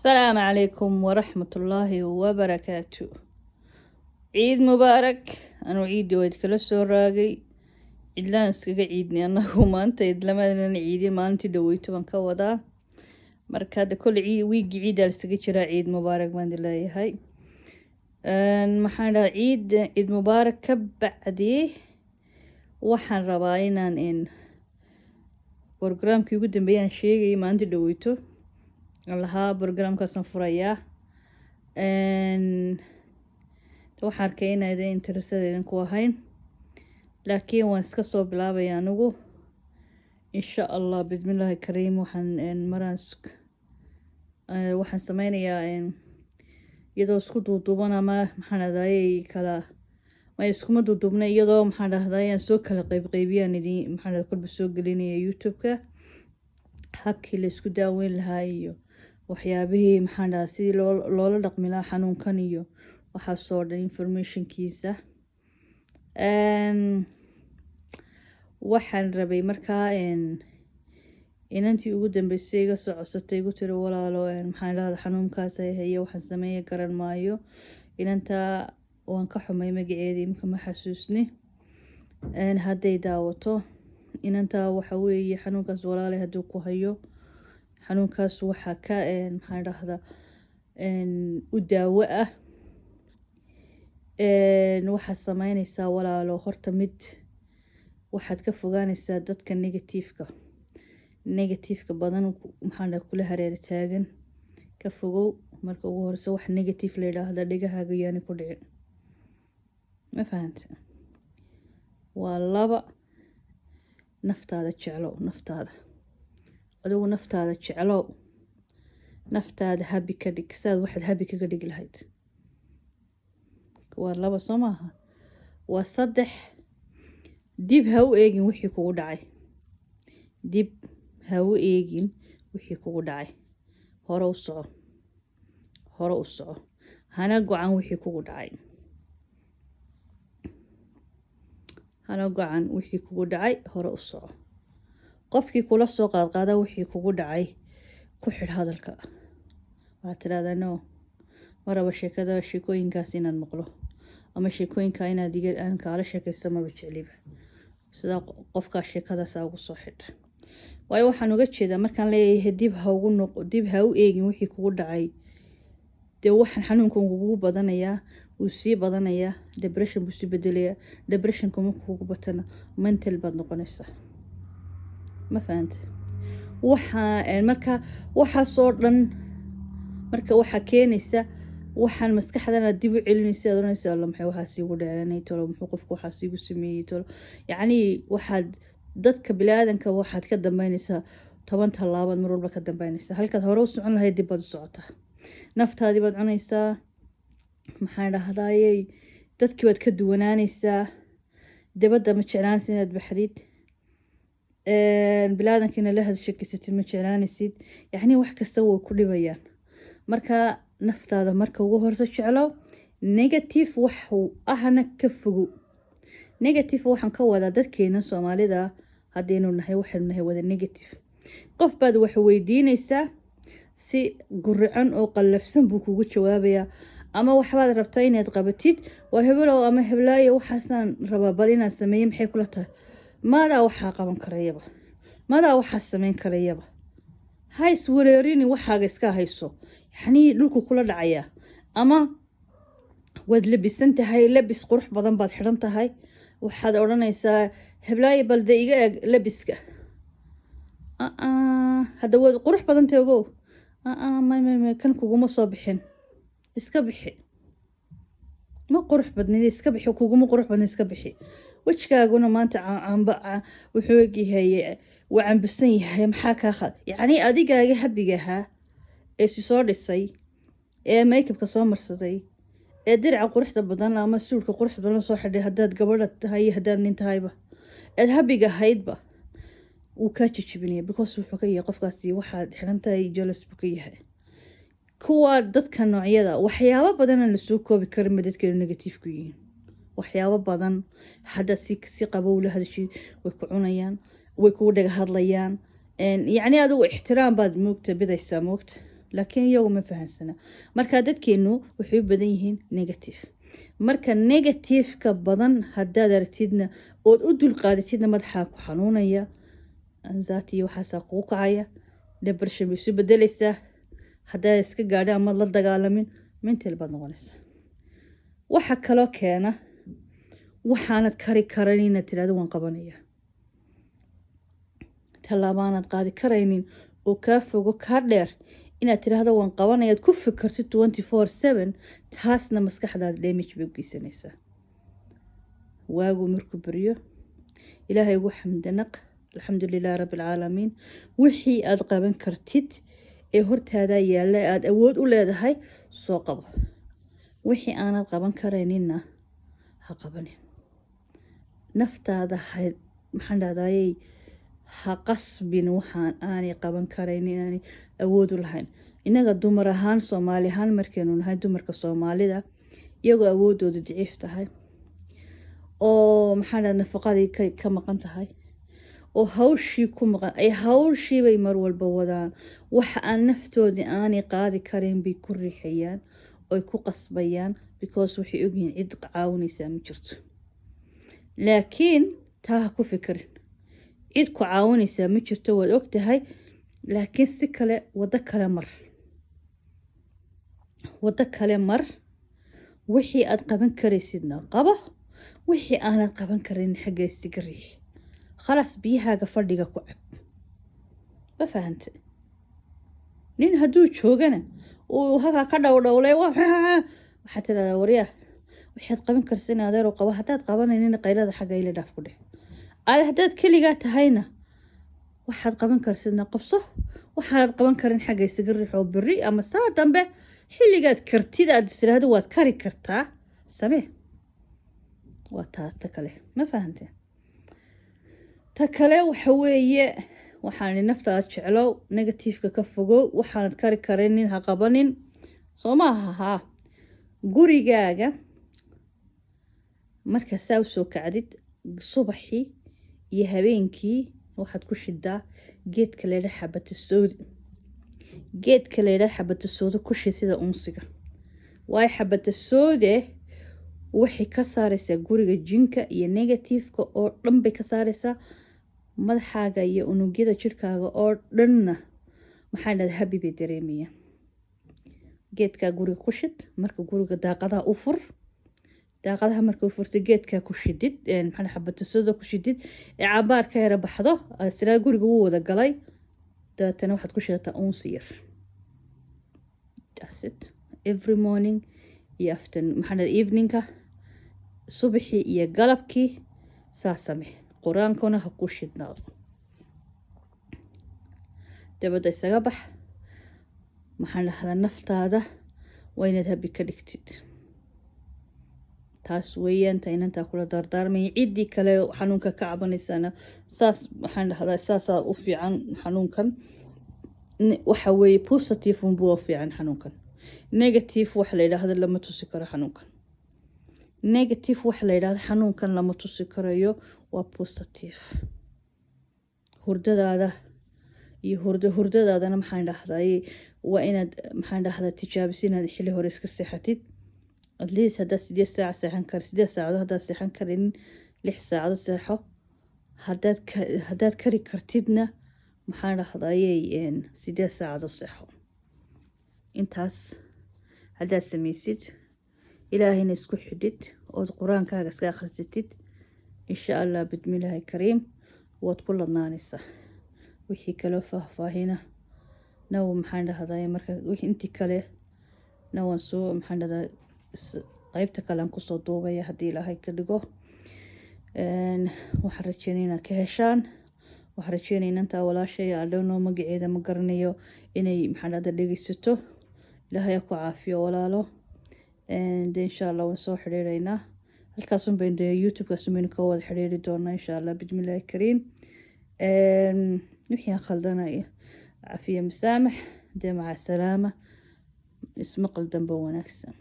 السلام عليكم ورحمة الله وبركاته. عيد مبارك. أنا عيدي ويد كلا سو راقي إدلان اسكاقا عيدني أنه ما أنت إدلما لنا عيدي ما أنت دويتو من كوضا مركاد كل عيد ويجي عيد الاسكاقا جرا عيد مبارك من الله هاي محانا عيد مبارك كبعدي waxaan rabaa inaan برنامجكي ugu dambeeyay aan sheegay maanta dhaweyto lahaa barnaamijkaasaan furayaa waxaan arkay inaydan interested ku ahayn laakiin waan iska soo bilaabayaa anigu insha Allah bismillaahi kariim waxaan sameynayaa iyadoo isku duuduuban ama maxaan ahaayay kala ma iskuma duuduubnay iyadoo maxaan dhahday aan soo kala qaybiyaan idin maxaan kulba soo gelinaya YouTube-ka habkii la isku daaweyn lahaa iyo waxyaabihii maxaan dhahaa sidii loola dhaqmi lahaa xanuunkan iyo waxa soo dhan informationkiisa waxaan rabay markaa inantii ugu dambeysay iga socodsatay igu tiri walaalo maxaan dhahdaa xanuunkaas ay hayo waxaan sameeyo garan maayo inanta waan ka xumay magaceedii imka ma xasuusni hadday daawato inanta waxa weeye xanuunkaas walaalay hadduu ku hayo xanuunkaas waxa ka maxaan dhahdaa u daawo ah waxa sameynaysaa walaalo horta mid waxaad ka fogaanaysaa dadka negative badan maxaan dhahaa kula hareer taagan ka fogow marka ugu horeysa wax negative la yiraahdo dhigahaaga yaani ku dhicin ma fahanta waa laba naftaada jeclow adigu naftaada jeclow naftaada happy ka dhig saad waxaad happy kaga dhigi lahayd waa laba soo maaha waa saddex dib ha u eegin wixii kugu dhacay dib ha u eegin wixii kugu dhacay hore u soco hana go'an wixii kugu dhacay hore u soco qofkii kula soo qaadqaada wixii kugu dhacay ku xidh hadalka waxaad tiraahdaa no maraba sheekooyinkaas inaan maqlo ama sheekooyinka inaad aan kaala sheekaysto maba jecliba sidaa qofkaa sheekadaasa ugu soo xidh waayo waxaan uga jeedaa markaan leeyahay dib ha u eegin wixii kugu dhacay dee waxaan xanuunkan kugu badanayaa wuu sii badanayaa depression buu sii bedelayaa depressionka markuu kugu batana mental baad noqonaysaa ma fahanta marka waxaasoo dhan marka waxaa keenaysa waxaan maskaxdana dib u celinaysa aad oranaysa alla maxay waxaas igu dhaceenay tolo muxuu qofku waxaas igu sameeyey tolo yacni waxaad dadka bilaadanka waxaad ka dambeynaysaa 10 tallaabaad mar walba ka dambeynaysaa halkaad hore u socon lahayd dib baad u socotaa naftaadii baad cunaysaa maxaan dhahdayay dadkii baad ka duwanaanaysaa dibadda ma jeclaanaysid inaad baxdid bilaadankiina la hadshakisatid ma jeclaanaysid yacni wax kasta way ku dhibayaan marka naftaada marka ugu horeysa jeclow negative wax ahna ka fogow negative waxaan ka wadaa dadkeena Soomaalida haddaynu nahay waxaynu nahay wada negative qof baad wax weydiinaysaa si gurcan oo qallafsan buu kugu jawaabayaa ama waxbaad rabtaa inaad qabatid war hebelow ama heblaayo waxaasan rabaa bal inaad sameeyo maxay kula tahay maadaa waxaa qaban karayaba maadaa waxaa sameyn karayaba hays wareerini waxaaga iska hayso yacni dhulku kula dhacayaa ama waad labisan tahay labis qurux badan baad xidhan tahay waxaad odhanaysaa heblaayo balde iga eeg labiska hadda waad qurux badan tahay ogow may kan kuguma soo bixin iska bixi ma qurux badnid iska bixi kuguma qurux badnid iska bixi wajkaaguna maanta wuxuu egyahay waa cambisan yahay maxaa kaa khad yacni adigaaga habigahaa ee si soo dhisay ee makeupka soo marsaday ee dirca quruxda badan ama suulka quruxda badan soo xidhay haddaad gabadha tahay haddaad nin tahayba eed habiga haydba wuu kaa jijibinaya because wuxuu ka yahay qofkaasi waxaad xidhan tahay jealous buu ka yahay kuwa dadka noocyada waxyaabo badan aan la soo koobi karin dadka negative ku yihiin waxyaabo badan hadda si qabow la hadashii way ku cunayaan way ku dhaga hadlayaan yacni adigu ixtiraam baad moogta bidaysaa moogta laakiin iyagu ma fahansana marka dadkeenu waxay u badan yihiin negative marka negative-ka badan haddaad aragtidna ood u dulqaadatidna madaxaa ku xanuunaya anxiety waxaasaa kugu kacaya depression bay isu bedelaysaa haddaad iska gaadho ama la dagaalamin mental baad noqonaysaa waxa kaloo keena waxaanad kari karan inaad tidhahdo waan qabanaya tallaabaanad qaadi karaynin oo kaa fogo kaa dheer inaad tidhaahdo waan qabanayaad ku fikirtid 24/7 taasna maskaxdaada damage bay u geysanaysaa waagu markuu baryo ilaahay ugu xamdanaq alxamdulilah rabbilcaalamiin wixii aad qaban kartid ee hortaada yaalla aad awood u leedahay soo qabo wixii aanad qaban karayninna ha qabanin naftaada maxaan dhahdaayey ha qasbin waxaan aanay qaban karaynin aanay awood u lahayn innaga dumar ahaan soomaali ahaan markaynu nahay dumarka soomaalida iyagoo awoodooda daciif tahay oo maxaan dhaha nafaqadii ka maqan tahay oo hawshii ku maqan ay hawshii bay mar walba wadaan waxa aan naftoodii aanay qaadi karin bay ku riixayaan oy ku qasbayaan because waxay ogyihiin cid caawinaysaa ma jirto laakiin taa ha ku fikirin cid ku caawinaysaa ma jirto waad og tahay laakiin si kale waddo kale mar wixii aad qaban karaysidna qabo wixii aanad qaban karin xagga isiga riix khalaas biyahaaga fadhiga ku cab ma fahante nin hadduu joogana uu halkaa ka dhowdhowlay waxaad tidhahdaa waryaa waxaad qaban karsin adeer qabo haddaad qabanaynin qaylada xagga ila dhaaf ku dheh haddaad keligaa tahayna waxaad qaban karsidna qabso waxaanad qaban karin xagga isaga riix oo beri ama saa dambe xilligaad kartid aad istiraahdo waad kari kartaa samee waa taas ta kale ma fahanteen ta kale waxa weeye waxaan naftaada jeclow negative-ka ka fogow waxaanad kari karinin ha qabanin soo maaha haa gurigaaga marka saa u soo kacdid subaxii iyo habeenkii waxaad ku shidaa geedka leedha xabata sooda ku shid sida unsiga waayo xabata soode waxay ka saaraysaa guriga jinka iyo negative-ka oo dhan bay ka saaraysaa madaxaaga iyo unugyada jirkaaga oo dhanna maxaa dhahda habi bay dareemayaan geedkaa guriga ku shid marka guriga daaqadaha u fur daaqadaha marka u furta geedkaa ku shidid maxaa xabata sooda ku shidid ee cabaar ka yara baxdo sidaa guriga wuu wada galay dabeetana waxaad ku shidataa unsi yar that's it every morning iyo afternoon maxaa dhahda eveningka subaxii iyo galabkii saa samee qur-aankuna ha ku shidnaado dabadda isaga bax maxaan dhahdaa naftaada waa inaad habi ka dhigtid taas weeyaan ta inantaa kula dardaarmaya ciddii kale xanuunka ka cabanaysana saas waxaan dhahdaa saasaa u fiican xanuunkan waxa weeye positive unbuu u fiican xanuunkan negative waxa la yidhaahdo lama tusi karo xanuunkan negative waxa la yidhaahdo xanuunkan lama tusi karayo waa positive hurdadaada iyo hurdadaadana maxaan dhahdaa waa inaad maxaan dhahdaa tijaabisi inaad xilli hore iska seexatid at least haddaad 8 saac seexan kar 8 saacadood haddaad seexan karin 6 saacadood seexo haddaad kari kartidna maxaan dhahdaayey 8 saacadood seexo intaas haddaad samaysid ilaahayna isku xidhid ood qur-aankaaga iska akhrisatid insha allah bidmillaahi kariim waad ku ladnaanaysaa wixii kaloo faahfaahina naw maxaan dhahdaay marka wixii intii kale nawan soo maxaan dhahdaa qaybta kale aan kusoo duubaya haddii ilaahay ka dhigo waxaan rajeynaya inaad ka heshaan waxaan rajeynaya inantaa walaashay adhownoo magaceeda ma garanayo inay maxaan dhahdaa dhegeysato ilaahay ku caafiyo walaalo de insha allah waan soo xiriireynaa halkaasun bayn dee youtube-kaasun baynu ka wada xiriiri doonaa insha allah bismillaahi kariim wixii aan khaldanaya cafiya masaamax dee maca salaama ismaqal dambe wanaagsan